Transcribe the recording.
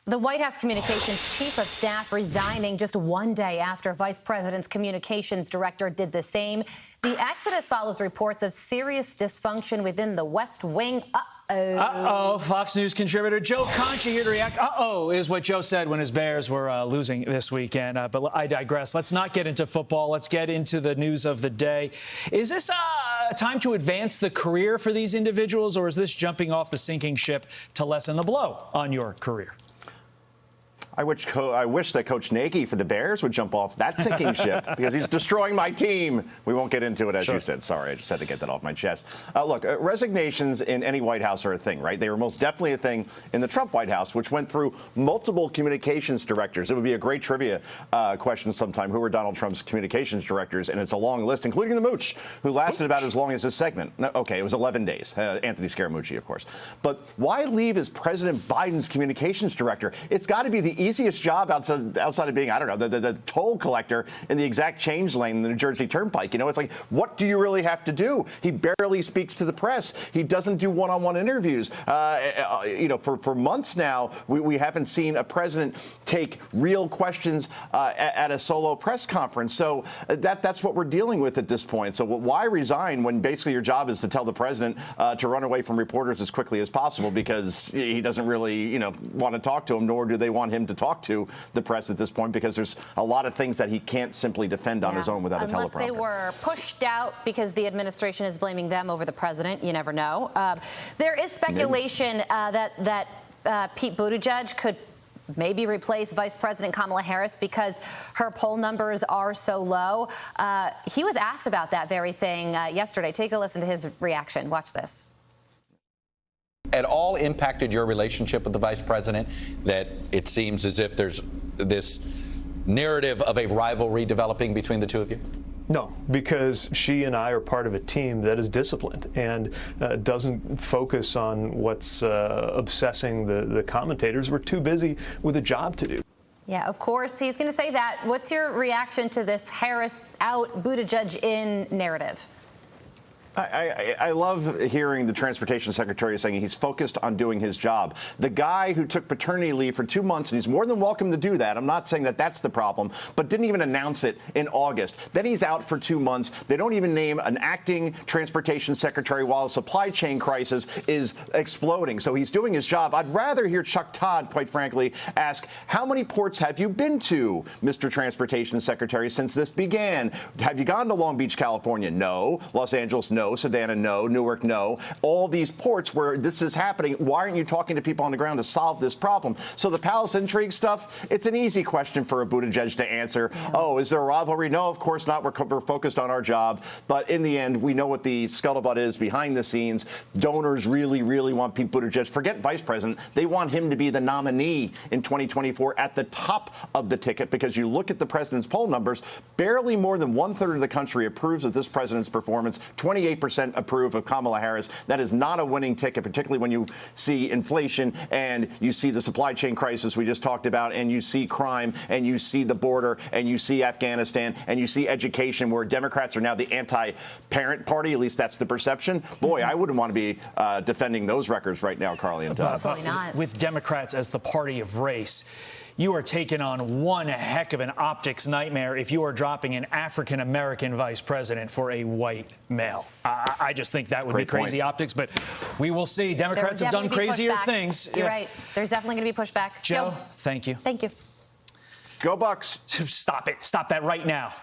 The White House Communications Chief of Staff resigning just one day after Vice President's Communications Director did the same. The exodus follows reports of serious dysfunction within the West Wing. Fox News contributor Joe Concha here to react. Is what Joe said when his Bears were losing this weekend. But I digress. Let's not get into football. Let's get into the news of the day. Is this a time to advance the career for these individuals, or is this jumping off the sinking ship to lessen the blow on your career? I wish that Coach Nagy for the Bears would jump off that sinking ship because he's destroying my team. We won't get into it, as you said. Sorry, I just had to get that off my chest. Look, resignations in any White House are a thing, right? They were most definitely a thing in the Trump White House, which went through multiple communications directors. It would be a great trivia question sometime. Who were Donald Trump's communications directors? And it's a long list, including the Mooch, who lasted about as long as this segment. No, okay, it was 11 days. Anthony Scaramucci, of course. But why leave as President Biden's communications director? It's got to be the easiest job outside of being, I don't know, the toll collector in the exact change lane in the New Jersey Turnpike. You know, it's like, what do you really have to do? He barely speaks to the press. He doesn't do one-on-one interviews. For months now, we haven't seen a president take real questions at a solo press conference. So that's what we're dealing with at this point. So why resign when basically your job is to tell the president to run away from reporters as quickly as possible because he doesn't really, want to talk to them, nor do they want him to talk to the press at this point, because there's a lot of things that he can't simply defend on his own without a teleprompter. Unless they were pushed out because the administration is blaming them over the president. You never know. There is speculation that Pete Buttigieg could maybe replace Vice President Kamala Harris because her poll numbers are so low. He was asked about that very thing yesterday. Take a listen to his reaction. Watch this. At all impacted your relationship with the vice president, that it seems as if there's this narrative of a rivalry developing between the two of you? No, because she and I are part of a team that is disciplined and doesn't focus on what's obsessing the commentators. We're too busy with a job to do. Yeah, of course, he's going to say that. What's your reaction to this Harris out, Buttigieg in narrative? I love hearing the transportation secretary saying he's focused on doing his job. The guy who took paternity leave for 2 months, and he's more than welcome to do that. I'm not saying that that's the problem, but didn't even announce it in August. Then he's out for 2 months. They don't even name an acting transportation secretary while the supply chain crisis is exploding. So he's doing his job. I'd rather hear Chuck Todd, quite frankly, ask, how many ports have you been to, Mr. Transportation Secretary, since this began? Have you gone to Long Beach, California? No. Los Angeles? No. Savannah, no. Newark, no. All these ports where this is happening, why aren't you talking to people on the ground to solve this problem? So the palace intrigue stuff, it's an easy question for a Buttigieg to answer. Yeah. Oh, is there a rivalry? No, of course not. We're focused on our job. But in the end, we know what the scuttlebutt is behind the scenes. Donors really, really want Pete Buttigieg. Forget vice president. They want him to be the nominee in 2024 at the top of the ticket, because you look at the president's poll numbers, barely more than 1/3 of the country approves of this president's performance. 28% approve of Kamala Harris. That is not a winning ticket, particularly when you see inflation and you see the supply chain crisis we just talked about, and you see crime, and you see the border, and you see Afghanistan, and you see education, where Democrats are now the anti-parent party. At least that's the perception. Boy, I wouldn't want to be defending those records right now, Carly and Todd. Absolutely not. With Democrats as the party of race, you are taking on one heck of an optics nightmare if you are dropping an African-American vice president for a white male. I just think that would be crazy optics, but we will see. Democrats have done crazier things. You're right. There's definitely going to be pushback. Joe, thank you. Thank you. Go Bucks. Stop it. Stop that right now.